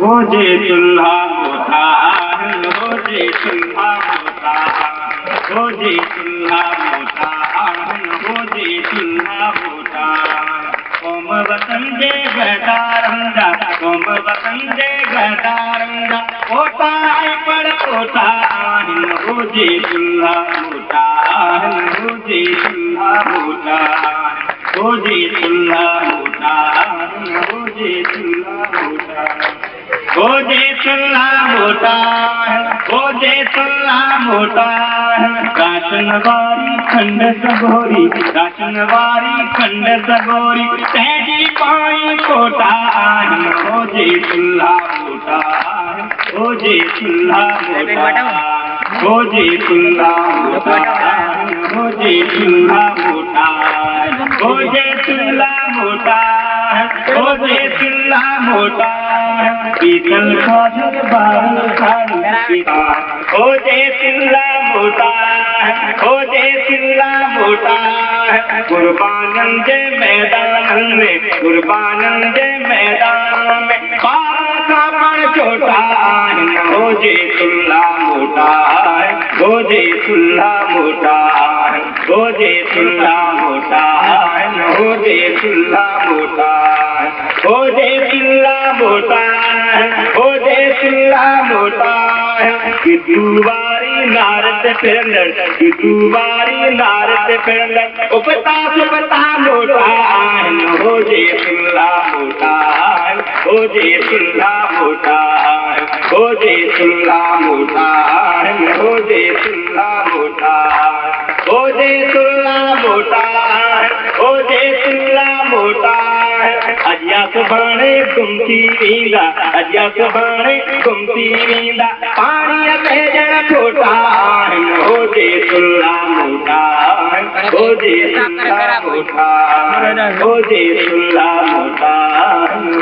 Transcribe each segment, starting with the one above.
हो जे चूल्हा मोटा हो जे चूल्हा मोटा हो जे चूल्हा मोटा हो जे चूल्हा मोटा ओम वसंते गदारंगा ओम वसंते गदारंगा पोता पर पोता हो जे चूल्हा मोटा हो जे चूल्हा मोटा हो जे चूल्हा मोटा हो जे चूल्हा मोटा हो जे चूल्हा मोटा हो जे चूल्हा मोटा राशनवारी खंड सगोरी राशनवारी खंड सगोरी तेजी पाई कोटा हो जे चूल्हा मोटा हो जे चूल्हा मोटा हो जे चूल्हा मोटा हो जे चूल्हा मोटा हो जे चूल्हा मोटा हो जे चूल्हा मोटा पीतल का बारू खाना हो जे चूल्हा मोटा हो जे चूल्हा मोटा कुर्बानंद मैदान में कुर्बानंद मैदान में पासा पर छोटा हो जे चूल्हा मोटा हो जे चूल्हा मोटा हो जे चूल्हा मोटा हो जे चूल्हा मोटा हो जे चूल्हा मोटा हो जे चूल्हा मोटा कितुवारी नारद फिरल कितुवारी नारद फिरल उपता सुपता मोटा हो जे चूल्हा मोटा हो जे चूल्हा मोटा हो जे चूल्हा मोटा हो जे चूल्हा मोटा हो जे चूल्हा मोटा हो जे चूल्हा मोटा अजिया सुभाणे घुमती वींदा अजिया सुभाणे घुमती वींदा पाणी भेजण छोटा हो जे चूल्हा मोटा हो जे चूल्हा मोटा हो जे चूल्हा मोटा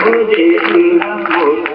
हो जे चूल्हा मोटा।